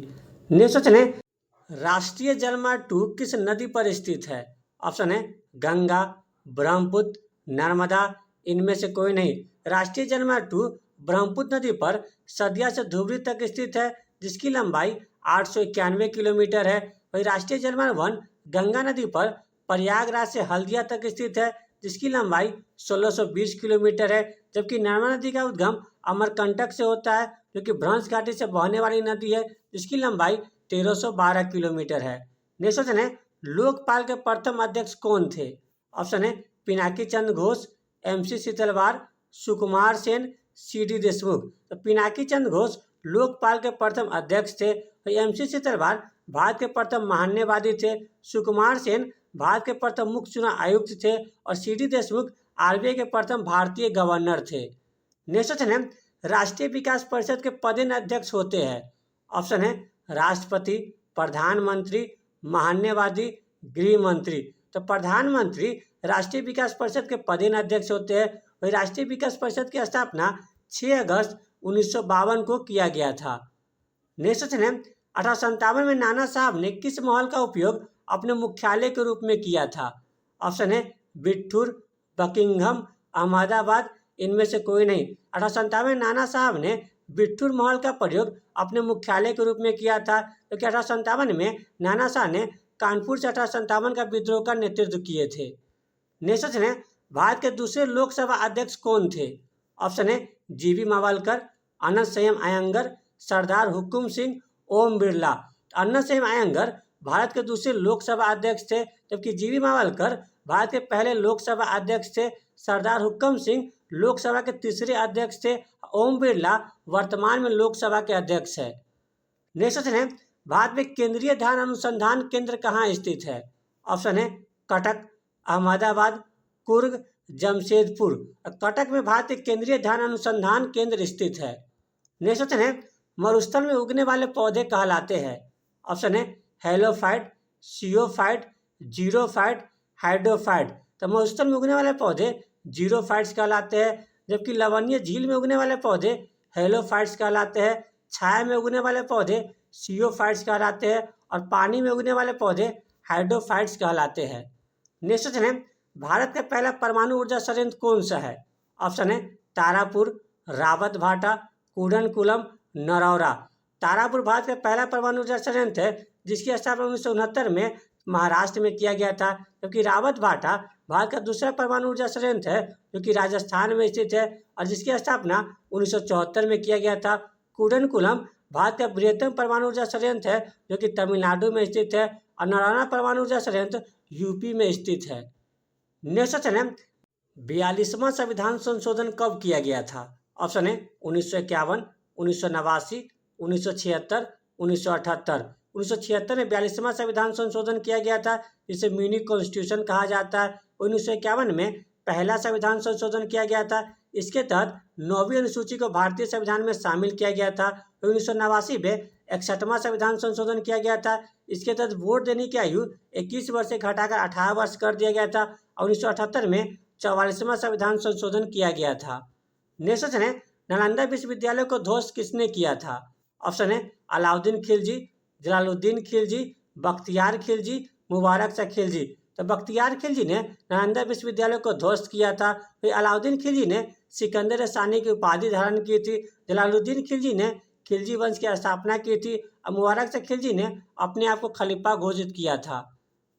नेक्स्ट क्वेश्चन है, राष्ट्रीय जलमार्ग 2 किस नदी पर स्थित है? ऑप्शन है गंगा, ब्रह्मपुत्र, नर्मदा, इनमें से कोई नहीं। राष्ट्रीय जलमार्ग 2 ब्रह्मपुत्र नदी पर सदिया से धुबरी तक स्थित है, जिसकी लंबाई 891 किलोमीटर है। वही राष्ट्रीय जलमार्ग 1 गंगा नदी पर प्रयागराज से हल्दिया तक स्थित है, जिसकी लंबाई 1620 किलोमीटर है। जबकि नर्मदा नदी का उद्गम अमरकंटक से होता है, जो कि भ्रंश घाटी से बहने वाली नदी है, जिसकी लंबाई 1312 किलोमीटर है। नेक्स्ट क्वेश्चन है, लोकपाल के प्रथम अध्यक्ष कौन थे? ऑप्शन है पिनाकी चंद्र घोष, MC शीतलवार, सुकुमार सेन, CD देशमुख। तो पिनाकी चंद्र घोष लोकपाल के प्रथम अध्यक्ष थे। तो MC शीतलवार भारत के प्रथम महान्यवादी थे। सुकुमार सेन भारत के प्रथम मुख्य चुनाव आयुक्त थे और CD देशमुख RBI के प्रथम भारतीय गवर्नर थे। नेक्स्ट क्वेश्चन है, राष्ट्रीय विकास परिषद के पदेन अध्यक्ष होते हैं? ऑप्शन है राष्ट्रपति, प्रधानमंत्री, महान्यवादी, गृह मंत्री। तो प्रधानमंत्री राष्ट्रीय विकास परिषद के पदेन अध्यक्ष होते हैं। वही राष्ट्रीय विकास परिषद की स्थापना 6 अगस्त 1952 को किया गया था। नेक्स्ट क्वेश्चन है, 1857 में नाना साहब ने किस महल का उपयोग अपने मुख्यालय के रूप में किया था? ऑप्शन है बिठूर, बकिंघम, अहमदाबाद, इनमें से कोई नहीं। 1857 में नाना साहब ने बिठूर महल का प्रयोग अपने मुख्यालय के रूप में किया था, क्योंकि 1857 में नाना साहब ने कानपुर से 1857 का विद्रोह का नेतृत्व किए थे। नेक्स्ट क्वेश्चन है, भारत के दूसरे लोकसभा अध्यक्ष कौन थे? ऑप्शन है GV मावलकर, अनंत संयम अयंगर, सरदार हुकुम सिंह, ओम बिरला। अनंत संयम अयंगर भारत के दूसरे लोकसभा अध्यक्ष थे, जबकि GV मावलकर भारत के पहले लोकसभा अध्यक्ष थे। सरदार हुकुम सिंह लोकसभा के तीसरे अध्यक्ष थे। ओम बिरला वर्तमान में लोकसभा के अध्यक्ष है। नेक्स्ट क्वेश्चन है, भारत में केंद्रीय ध्यान अनुसंधान केंद्र कहाँ स्थित है? ऑप्शन है कटक, अहमदाबाद, कुर्ग, जमशेदपुर। कटक में भारत के केंद्रीय ध्यान अनुसंधान केंद्र स्थित है। नेक्स्ट क्वेश्चन है, मरुस्थल में उगने वाले पौधे कहलाते हैं? ऑप्शन है हेलोफाइट, सियोफाइट, जीरोफाइट, हाइड्रोफाइट। तो मरुस्थल में उगने वाले पौधे जीरोफाइट्स कहलाते हैं, जबकि लवणीय झील में उगने वाले पौधे हेलोफाइट्स कहलाते हैं। छाया में उगने वाले पौधे सीओफाइट्स कहलाते हैं और पानी में उगने वाले पौधे हाइड्रोफाइट्स कहलाते हैं। नेक्स्ट क्वेश्चन है, भारत का पहला परमाणु ऊर्जा संयंत्र कौन सा है? ऑप्शन है तारापुर, रावत भाटा, कुडनकुलम, नरौरा। तारापुर भारत का पहला परमाणु ऊर्जा संयंत्र है जिसकी स्थापना 1969 में महाराष्ट्र में किया गया था, जबकि रावत भाटा भारत का दूसरा परमाणु ऊर्जा संयंत्र है जो कि राजस्थान में स्थित है और जिसकी स्थापना 1974 में किया गया था। कुडनकुलम भारत का बृहत्तम परमाणु ऊर्जा संयंत्र है जो कि तमिलनाडु में स्थित है और नरौरा परमाणु ऊर्जा संयंत्र यूपी में स्थित है। नेक्स्ट क्वेश्चन है, 42वां संविधान संशोधन कब किया गया था? ऑप्शन है 1951, 1989, 1976, 1978। 1976 में 42वां संविधान संशोधन किया गया था जिसे म्यूनिक कॉन्स्टिट्यूशन कहा जाता है। 1951 में पहला संविधान संशोधन किया गया था। इसके तहत 9वीं अनुसूची को भारतीय संविधान में शामिल किया गया था। 1989 में 61वां संविधान संशोधन किया गया था। इसके तहत वोट देने की आयु 21 वर्ष से घटाकर 18 वर्ष कर दिया गया था। 1978 में 44वां संविधान संशोधन किया गया था। नेक्स्ट क्वेश्चन है, नालंदा विश्वविद्यालय को ध्वस्त किसने किया था? ऑप्शन है अलाउद्दीन खिलजी, जलालुद्दीन खिलजी, बख्तियार खिलजी, मुबारक शाह खिलजी। तो बख्तियार खिलजी ने नालंदा विश्वविद्यालय को ध्वस्त किया था। फिर अलाउद्दीन खिलजी ने सिकंदर सानी की उपाधि धारण की थी। जलालुद्दीन खिलजी ने खिलजी वंश की स्थापना की थी और मुबारक शाह खिलजी ने अपने आप को खलीफा घोषित किया था।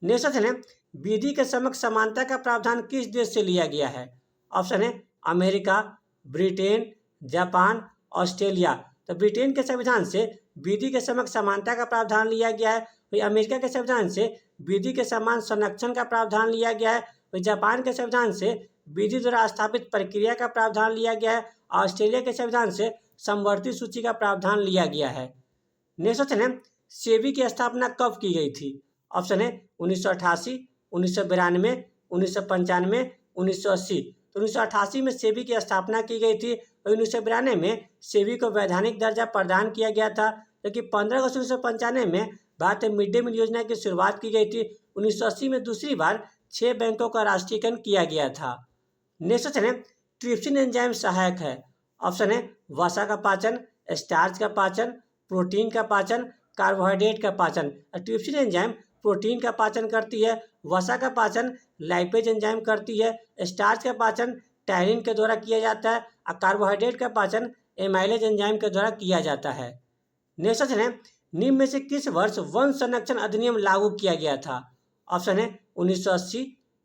नेक्स्ट क्वेश्चन है, विधि के समक्ष समानता का प्रावधान किस देश से लिया गया है? ऑप्शन है अमेरिका, ब्रिटेन, जापान, ऑस्ट्रेलिया। तो ब्रिटेन के संविधान से विधि के समक्ष समानता का प्रावधान लिया गया है। वही अमेरिका के संविधान से विधि के समान संरक्षण का प्रावधान लिया गया है। वही जापान के संविधान से विधि द्वारा स्थापित प्रक्रिया का प्रावधान लिया गया है। ऑस्ट्रेलिया के संविधान से समवर्ती सूची का प्रावधान लिया गया है। नेक्स्ट क्वेश्चन है, सेबी की स्थापना कब की गई थी? ऑप्शन है 1988, 1992, 1995, 1980। तो 1988 में सेबी की स्थापना की गई थी और 1992 में सेबी को वैधानिक दर्जा प्रदान किया गया था, जबकि 15 अगस्त 1995 में भारत में मिड डे मील योजना की शुरुआत की गई थी। 1980 में दूसरी बार 6 बैंकों का राष्ट्रीयकरण किया गया था। नेक्स्ट क्वेश्चन है, ट्रिप्सिन एंजाइम सहायक है। ऑप्शन है वसा का पाचन, स्टार्च का पाचन, प्रोटीन का पाचन, कार्बोहाइड्रेट का पाचन। ट्रिप्सिन एंजाइम प्रोटीन का पाचन करती है, वसा का पाचन लाइपेज एंजाइम करती है, स्टार्च का पाचन टायरिन के द्वारा किया जाता है और कार्बोहाइड्रेट का पाचन एमाइलेज एंजाइम के द्वारा किया जाता है। नेक्स्ट क्वेश्चन है, निम्न में से किस वर्ष वन संरक्षण अधिनियम लागू किया गया था? ऑप्शन है 1980,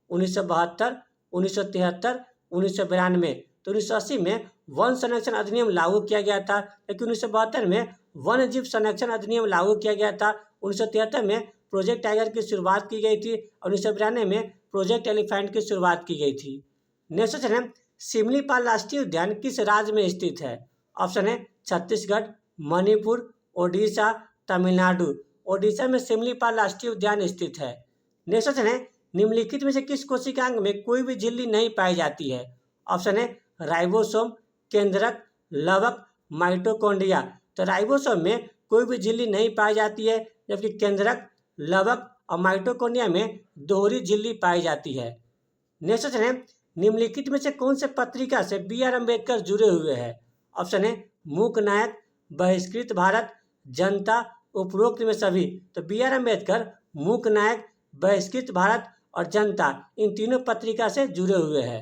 1972, 1973, 1992। तो 1980 में वन संरक्षण अधिनियम लागू किया गया था, लेकिन 1972 में वन्य जीव संरक्षण अधिनियम लागू किया गया था। 1973 में प्रोजेक्ट टाइगर की शुरुआत की गई थी और 1992 में प्रोजेक्ट एलिफेंट की शुरुआत की गई थी। नेक्स्ट क्वेश्चन है, सिमलीपाल राष्ट्रीय उद्यान किस राज्य में स्थित है? ऑप्शन है छत्तीसगढ़, मणिपुर, ओडिशा, तमिलनाडु। ओडिशा में सिमलीपाल राष्ट्रीय उद्यान स्थित है। नेक्स्ट क्वेश्चन है, निम्नलिखित में से किस कोशिकांग में कोई भी झिल्ली नहीं पाई जाती है? ऑप्शन है राइबोसोम, केंद्रक, लवक, माइटोकॉन्ड्रिया। तो राइबोसोम में कोई भी झिल्ली नहीं पाई जाती है, जबकि केंद्रक, लवक और माइटोकॉन्ड्रिया में दोहरी झिल्ली पाई जाती है। नेक्स्ट क्वेश्चन है, निम्नलिखित में से कौन से पत्रिका से बी.आर. अम्बेडकर जुड़े हुए हैं? ऑप्शन है मूक नायक, बहिष्कृत भारत, जनता, उपरोक्त में सभी। तो बी.आर. अम्बेडकर मूक नायक, बहिष्कृत भारत और जनता इन तीनों पत्रिका से जुड़े हुए हैं।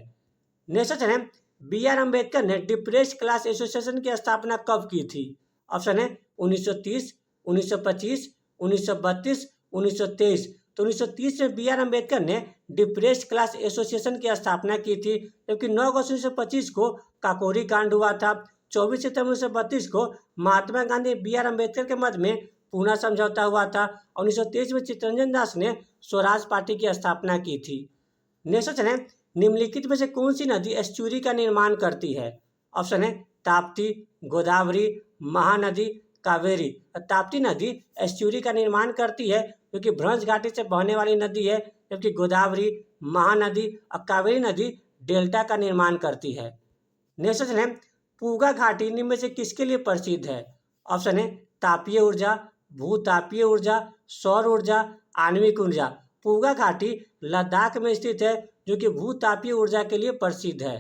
नेक्स्ट क्वेश्चन है, बी.आर. अम्बेडकर ने डिप्रेस्ड क्लास एसोसिएशन की स्थापना कब की थी? ऑप्शन है 1930, 1925, 1932, 1923। तो 1930 में बी.आर. अम्बेडकर ने डिप्रेस्ड क्लास एसोसिएशन की स्थापना की थी, जबकि 9 अगस्त 1925 को काकोरी कांड हुआ था। 24 सितंबर 1932 को महात्मा गांधी बी.आर. अम्बेडकर के मध्य में पूना समझौता हुआ था और 1923 में चित्तरंजन दास ने स्वराज पार्टी की स्थापना की थी। नेक्स्ट क्वेश्चन है, निम्नलिखित में से कौन सी नदी एस्चुरी का निर्माण करती है? ऑप्शन है ताप्ती, गोदावरी, महानदी, कावेरी। ताप्ती नदी एस्चुरी का निर्माण करती है जो कि भ्रंश घाटी से बहने वाली नदी है, जबकि गोदावरी, महानदी और कावेरी नदी डेल्टा का निर्माण करती है। नेक्स्ट क्वेश्चन है, पूगा घाटी निम्न में से किसके लिए प्रसिद्ध है? ऑप्शन है तापीय ऊर्जा, भूतापीय ऊर्जा, सौर ऊर्जा, आणविक ऊर्जा। पूगा घाटी लद्दाख में स्थित है, जो कि भूतापीय ऊर्जा के लिए प्रसिद्ध है।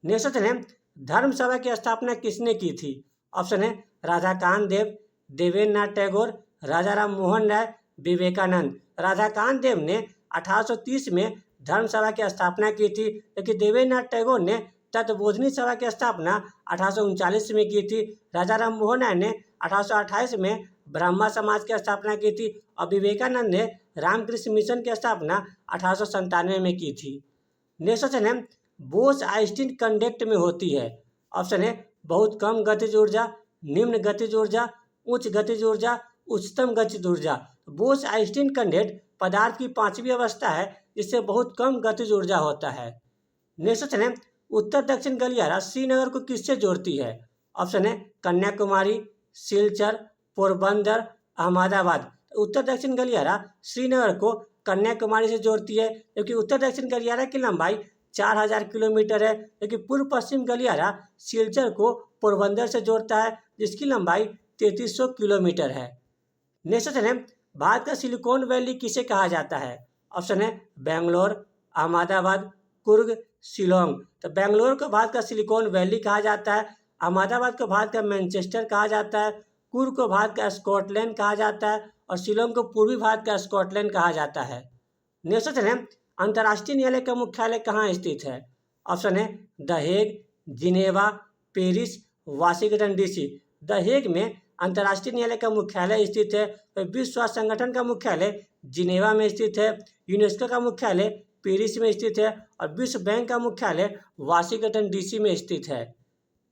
नेक्स्ट क्वेश्चन है, धर्मसभा की स्थापना किसने की थी? ऑप्शन है राधाकांत देव, देवेंद्र नाथ टैगोर, राजा राम मोहन राय, विवेकानंद। राधाकांत देव ने 1830 में धर्मसभा की स्थापना की थी, जबकि देवेंद्र नाथ टैगोर ने तत्वबोधिनी सभा की स्थापना 1839 में की थी। राजा राम मोहन राय ने 1828 में ब्रह्मा समाज की स्थापना की थी और विवेकानंद ने रामकृष्ण मिशन की स्थापना 1897 में की थी। नेक्स्ट क्वेश्चन है, बोस आइंस्टीन कंडक्ट में होती है? ऑप्शन है बहुत कम गतिज ऊर्जा, निम्न गतिज ऊर्जा, उच्च गतिज ऊर्जा, उच्चतम गतिज ऊर्जा। बोस आइंस्टीन कंडक्ट पदार्थ की पांचवी अवस्था है जिससे बहुत कम गतिज ऊर्जा होता है। नेक्स्ट क्वेश्चन है, उत्तर दक्षिण गलियारा श्रीनगर को किससे जोड़ती है? ऑप्शन है कन्याकुमारी, सिलचर, पोरबंदर, अहमदाबाद। उत्तर दक्षिण गलियारा श्रीनगर को कन्याकुमारी से जोड़ती है, जबकि उत्तर दक्षिण गलियारा की लंबाई 4000 किलोमीटर है, जबकि पूर्व पश्चिम गलियारा सिलचर को पोरबंदर से जोड़ता है जिसकी लंबाई 3300 किलोमीटर है। नेक्स्ट क्वेश्चन है, भारत का सिलिकॉन वैली किसे कहा जाता है? ऑप्शन है बेंगलोर, अहमदाबाद, कुर्ग, शिलोंग। तो बेंगलोर को भारत का सिलिकॉन वैली कहा जाता है, अहमदाबाद को भारत का मैनचेस्टर कहा जाता है, कुर्ग को भारत का स्कॉटलैंड कहा जाता है और शिलोंग को पूर्वी भारत का स्कॉटलैंड कहा जाता है। नेक्स्ट क्वेश्चन है, अंतर्राष्ट्रीय न्यायालय का मुख्यालय कहाँ स्थित है? ऑप्शन है the Hague, Geneva, Paris, Washington DC. The Hague में अंतर्राष्ट्रीय न्यायालय का मुख्यालय स्थित है। विश्व स्वास्थ्य संगठन का मुख्यालय जिनेवा में स्थित है। यूनेस्को का मुख्यालय पेरिस में स्थित है और विश्व बैंक का मुख्यालय वाशिंगटन डीसी में स्थित है।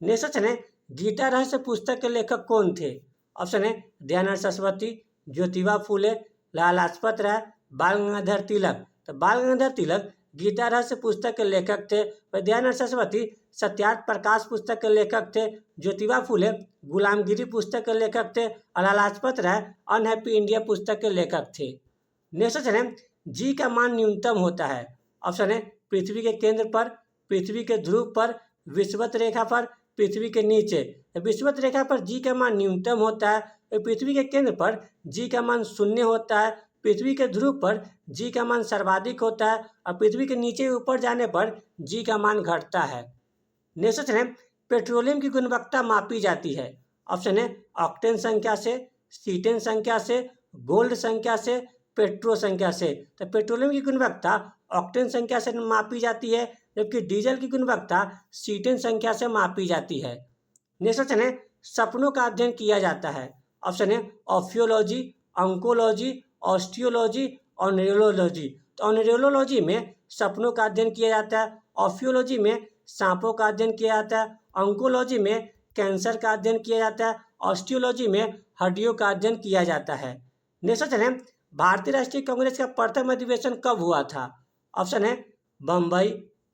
नेक्स्ट क्वेश्चन है, गीता रहस्य पुस्तक के लेखक कौन थे? ऑप्शन है दयानंद सरस्वती, ज्योतिबा फूले, लाला लाजपत राय, बाल गंगाधर तिलक। तो बाल गंगाधर तिलक गीता रहस्य पुस्तक के लेखक थे। दयानंद सरस्वती सत्यार्थ प्रकाश पुस्तक के लेखक थे। ज्योतिबा फूले गुलामगिरी पुस्तक के लेखक थे और लाला लाजपत राय अनहैप्पी इंडिया पुस्तक के लेखक थे। नेक्स्ट क्वेश्चन है, जी का मान न्यूनतम होता है? ऑप्शन है पृथ्वी के केंद्र पर, पृथ्वी के ध्रुव पर, विषुवत रेखा पर, पृथ्वी के नीचे। विषुवत रेखा पर जी का मान न्यूनतम होता है। पृथ्वी के केंद्र पर जी का मान 0 होता है। पृथ्वी के ध्रुव पर जी का मान सर्वाधिक होता है और पृथ्वी के नीचे ऊपर जाने पर जी का मान घटता है। नेक्स्ट क्वेश्चन है, पेट्रोलियम की गुणवत्ता मापी जाती है? ऑप्शन है ऑक्टेन संख्या से, सीटेन संख्या से, गोल्ड संख्या से, पेट्रो संख्या से। तो पेट्रोलियम की गुणवत्ता ऑक्टेन संख्या से मापी जाती है, जबकि डीजल की गुणवत्ता सीटेन संख्या से मापी जाती है। नेक्स्ट क्वेश्चन है, सपनों का अध्ययन किया जाता है? ऑप्शन है ऑफियोलॉजी, ऑन्कोलॉजी, ऑस्टियोलॉजी और न्यूरोलॉजी। तो न्यूरोलॉजी में सपनों का अध्ययन किया जाता है, ऑफियोलॉजी में सांपों का अध्ययन किया जाता है, ऑन्कोलॉजी में कैंसर का अध्ययन किया जाता है, ऑस्टियोलॉजी में हड्डियों का अध्ययन किया जाता है। नेक्स्ट क्वेश्चन है, भारतीय राष्ट्रीय कांग्रेस का प्रथम अधिवेशन कब हुआ था? ऑप्शन है बम्बई,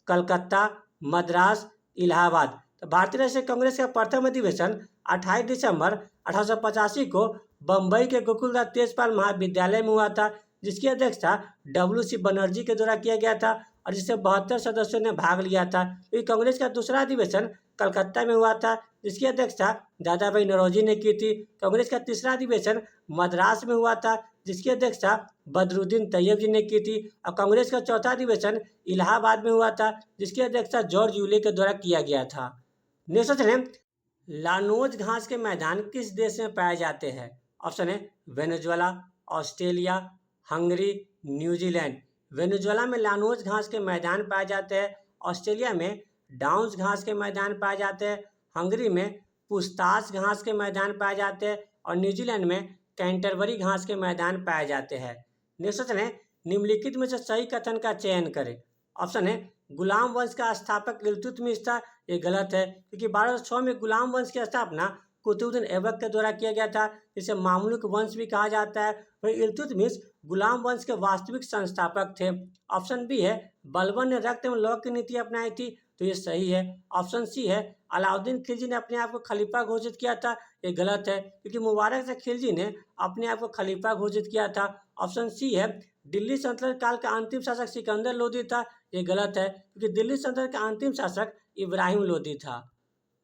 कलकत्ता, मद्रास, इलाहाबाद। तो भारतीय राष्ट्रीय कांग्रेस का प्रथम अधिवेशन 28 दिसंबर 1885 को बम्बई के गोकुलदास तेजपाल महाविद्यालय में हुआ था, जिसकी अध्यक्षता WC बनर्जी के द्वारा किया गया था और जिससे 72 सदस्यों ने भाग लिया था। तो कांग्रेस का दूसरा अधिवेशन कलकत्ता में हुआ था, जिसकी अध्यक्षता दादा भाई नौरोजी ने की थी। कांग्रेस का तीसरा अधिवेशन मद्रास में हुआ था, जिसकी अध्यक्षता बदरुद्दीन तैयब जी ने की थी और कांग्रेस का चौथा अधिवेशन इलाहाबाद में हुआ था, जिसकी अध्यक्षता जॉर्ज यूले के द्वारा किया गया था। नेक्स्ट क्वेश्चन है, लानोज घास के मैदान किस देश में पाए जाते हैं? ऑप्शन है Venezuela, Australia, Hungary, New Zealand. Venezuela में लानोज घास के मैदान पाए जाते हैं, ऑस्ट्रेलिया में डाउन्स घास के मैदान पाए जाते हैं, हंगरी में पुस्तास घास के मैदान पाए जाते हैं और न्यूजीलैंड में कैंटरबरी घास के मैदान पाए जाते हैं। नेक्स्ट क्वेश्चन है, निम्नलिखित में से सही कथन का चयन करें। ऑप्शन है गुलाम वंश का स्थापक इल्तुतमिश था। ये गलत है, क्योंकि 1206 में गुलाम वंश की स्थापना कुतुबुद्दीन ऐबक के द्वारा किया गया था, जिसे मामलुक वंश भी कहा जाता है। वही इल्तुतमिश गुलाम वंश के वास्तविक संस्थापक थे। ऑप्शन बी है बलबन ने रक्त एवं लौ की नीति अपनाई थी, तो ये सही है। ऑप्शन सी है अलाउद्दीन खिलजी ने अपने आप को खलीफा घोषित किया था। ये गलत है, क्योंकि मुबारक से खिलजी ने अपने आप को खलीफा घोषित किया था। ऑप्शन सी है दिल्ली सल्तनत काल का अंतिम शासक सिकंदर लोदी था। ये गलत है, क्योंकि दिल्ली सल्तनत का अंतिम शासक इब्राहिम लोदी था।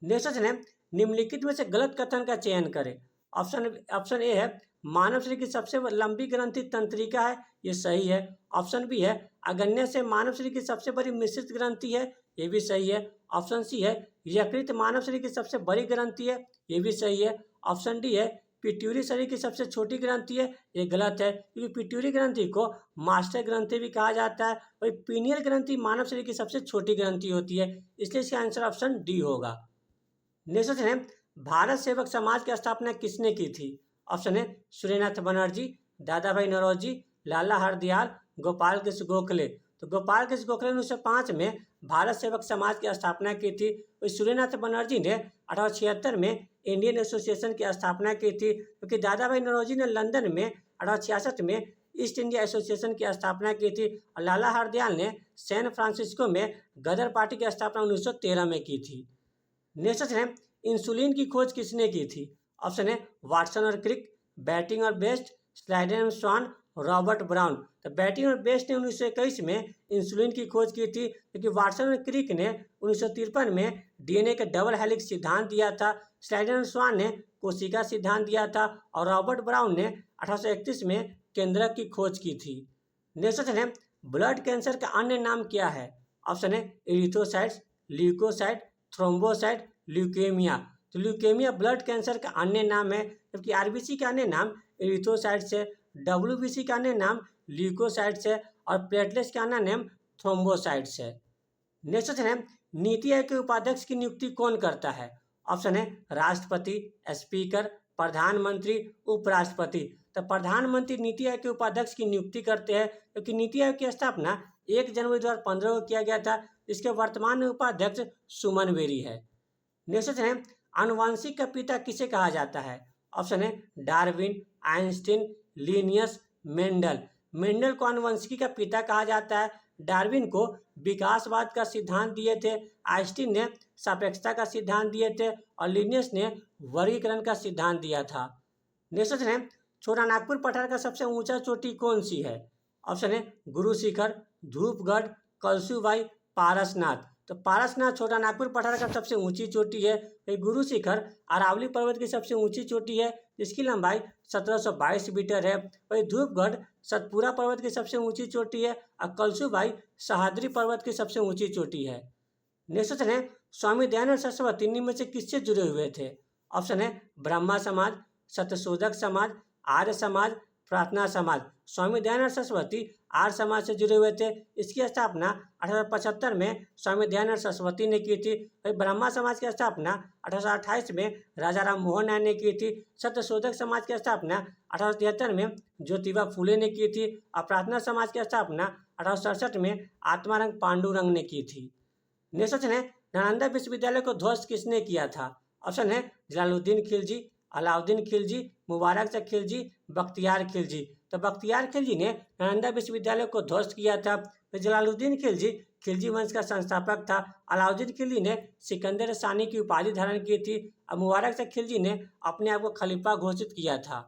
नेक्स्ट क्वेश्चन है, निम्नलिखित में से गलत कथन का चयन करें। ऑप्शन ए है मानव शरीर की सबसे लंबी ग्रंथि तंत्रिका है, ये सही है। ऑप्शन बी है अग्न्या से मानव शरीर की सबसे बड़ी मिश्रित ग्रंथि है, ये भी सही है। ऑप्शन सी है यकृत मानव शरीर की सबसे बड़ी ग्रंथि है, ये भी सही है। ऑप्शन डी है पिट्यूरी शरीर की सबसे छोटी ग्रंथि है, ये गलत है, क्योंकि पिट्यूरी ग्रंथि को मास्टर ग्रंथि भी कहा जाता है। वही पीनियल ग्रंथि मानव शरीर की सबसे छोटी ग्रंथि होती है, इसलिए इसका आंसर ऑप्शन डी होगा। नेक्स्ट क्वेश्चन है भारत सेवक समाज की स्थापना किसने की थी? ऑप्शन है सूर्यनाथ बनर्जी, दादा भाई नौरोजी, लाला हरदयाल, गोपाल कृष्ण गोखले। तो गोपाल कृष्ण गोखले ने 1905 में भारत सेवक समाज की स्थापना की थी। सूर्यनाथ बनर्जी ने 1876 में इंडियन एसोसिएशन की स्थापना की थी, क्योंकि दादा भाई नौरोजी ने लंदन में 1866 में ईस्ट इंडिया एसोसिएशन की स्थापना की थी, और लाला हरदयाल ने सैन फ्रांसिस्को में गदर पार्टी की स्थापना 1913 में की थी। नेक्स्ट क्वेश्चन है इंसुलिन की खोज किसने की थी? ऑप्शन है वाटसन और क्रिक, बैटिंग और बेस्ट, स्लाइडन और स्वान, रॉबर्ट ब्राउन। तो बैटिंग और बेस्ट ने 1921 में इंसुलिन की खोज की थी, क्योंकि वाटसन और क्रिक ने 1953 में डीएनए का डबल हेलिक्स सिद्धांत दिया था, स्लाइडन और स्वान ने कोशिका सिद्धांत दिया था, और रॉबर्ट ब्राउन ने 1831 में केंद्रक की खोज की थी। नेक्स्ट क्वेश्चन है ब्लड कैंसर का अन्य नाम क्या है? ऑप्शन है इरिथ्रोसाइट्स, ल्यूकोसाइट, थ्रोम्बोसाइट, ल्यूकेमिया। तो ल्यूकेमिया ब्लड कैंसर का अन्य नाम है, जबकि आरबीसी का अन्य नाम इरिथ्रोसाइट्स है, डब्ल्यूबीसी का अन्य नाम ल्यूकोसाइट्स है, और प्लेटलेट्स का अन्य नाम थ्रोम्बोसाइट्स है। नेक्स्ट क्वेश्चन है नीति आयोग के उपाध्यक्ष की नियुक्ति कौन करता है? ऑप्शन है राष्ट्रपति, स्पीकर, प्रधानमंत्री, उपराष्ट्रपति। तो प्रधानमंत्री नीति आयोग के उपाध्यक्ष की नियुक्ति करते हैं, क्योंकि नीति आयोग की स्थापना 1 जनवरी 2015 को किया गया था। इसके वर्तमान उपाध्यक्ष सुमन बेरी है। नेक्स्ट क्वेश्चन है आनुवंशिक का पिता किसे कहा जाता है? ऑप्शन है Darwin, Einstein, Linnaeus, Mendel. Mendel को आनुवंशिकी का पिता कहा जाता है। डार्विन को विकासवाद का सिद्धांत दिए थे, आइंस्टीन ने सापेक्षता का सिद्धांत दिए थे, और लिनियस ने वर्गीकरण का सिद्धांत दिया था। नेक्स्ट क्वेश्चन है छोटानागपुर पठार का सबसे ऊंचा चोटी कौन सी है? ऑप्शन है गुरु शिखर, धूपगढ़, कलसूबाई, पारसनाथ। तो पारसनाथ छोटानागपुर पठार का सबसे ऊंची चोटी है। गुरु शिखर अरावली पर्वत की सबसे ऊंची चोटी है, जिसकी लंबाई 1722 मीटर है। वही धूपगढ़ सतपुरा पर्वत की सबसे ऊंची चोटी है, और कलसूबाई सहाद्री पर्वत की सबसे ऊंची चोटी है। नेक्स्ट क्वेश्चन है स्वामी दयानंद सरस्वती निम्न में से किससे जुड़े हुए थे? ऑप्शन है ब्रह्मा समाज, सत्यशोधक समाज, आर्य समाज, प्रार्थना समाज। स्वामी दयानंद सरस्वती आर्य समाज से जुड़े हुए थे। इसकी स्थापना 1875 में स्वामी दयानंद सरस्वती ने की थी। ब्रह्मा समाज की स्थापना 1828 में राजा राम मोहन राय ने की थी। सत्यशोधक समाज की स्थापना 1873 में ज्योतिबा फूले ने की थी, और प्रार्थना समाज की स्थापना 1867 में आत्मारंग पांडुरंग ने की थी। नेक्स्ट क्वेश्चन है नालंदा विश्वविद्यालय को ध्वस्त किसने किया था? ऑप्शन है जलालुद्दीन खिलजी, अलाउद्दीन खिलजी, मुबारक शाह खिलजी, बख्तियार खिलजी। तो बख्तियार खिलजी ने नालंदा विश्वविद्यालय को ध्वस्त किया था। तो जलालुद्दीन खिलजी खिलजी वंश का संस्थापक था। अलाउद्दीन खिलजी ने सिकंदर सानी की उपाधि धारण की थी, और मुबारक शाह खिलजी ने अपने आप को खलीफा घोषित किया था।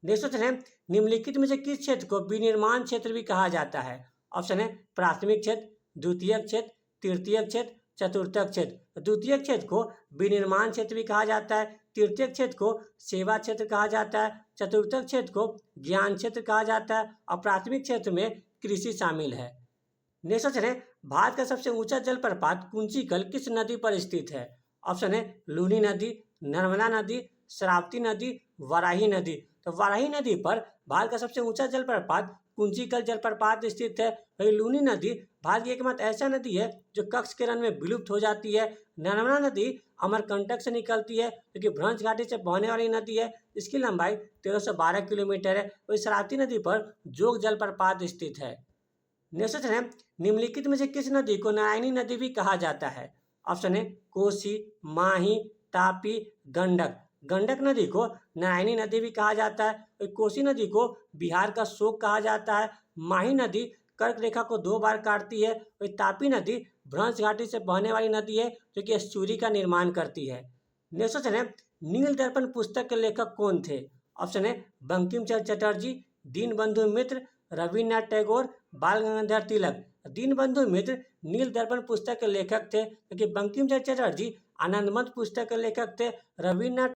नेक्स्ट क्वेश्चन है निम्नलिखित में से किस क्षेत्र को विनिर्माण क्षेत्र भी कहा जाता है? ऑप्शन है प्राथमिक क्षेत्र, द्वितीयक क्षेत्र, तृतीयक क्षेत्र, चतुर्थक क्षेत्र। द्वितीयक क्षेत्र को विनिर्माण क्षेत्र भी कहा जाता है, तृतीयक क्षेत्र को सेवा क्षेत्र कहा जाता है, चतुर्थक क्षेत्र को ज्ञान क्षेत्र कहा जाता है, और प्राथमिक क्षेत्र में कृषि शामिल है। नेक्स्ट क्वेश्चन है भारत का सबसे ऊंचा जलप्रपात कुंचिकल किस नदी पर स्थित है? ऑप्शन है लूनी नदी, नर्मदा नदी, शरावती नदी, वाराही नदी। तो वाराही नदी पर भारत का सबसे ऊंचा जलप्रपात कुंचिकल जलप्रपात स्थित है। वही लूनी नदी भारत की एकमात्र ऐसा नदी है जो कक्ष के रन में विलुप्त हो जाती है। नर्मदा नदी अमरकंटक से निकलती है, क्योंकि भ्रंश घाटी से बहने वाली नदी है। इसकी लंबाई 1312 किलोमीटर है। वही शरावती नदी पर जोग जलप्रपात स्थित है। नेक्स्ट क्वेश्चन है निम्नलिखित में से किस नदी को नारायणी नदी भी कहा जाता है? ऑप्शन है कोसी, माही, तापी, गंडक। गंडक नदी को नारायणी नदी भी कहा जाता है। कोसी नदी को बिहार का शोक कहा जाता है। माही नदी कर्क रेखा को 2 बार काटती है। वही तापी नदी भ्रंश घाटी से बहने वाली नदी है, जो कि एस्चुरी का निर्माण करती है। नेक्स्ट क्वेश्चन है नील दर्पण पुस्तक के लेखक कौन थे? ऑप्शन है बंकिम चंद्र चटर्जी, दीनबंधु मित्र, रविन्द्रनाथ टैगोर, बाल गंगाधर तिलक। दीनबंधु मित्र नील दर्पण पुस्तक के लेखक थे, क्योंकि बंकिम चंद्र चटर्जी आनंदमठ पुस्तक के लेखक थे। रविन्द्रनाथ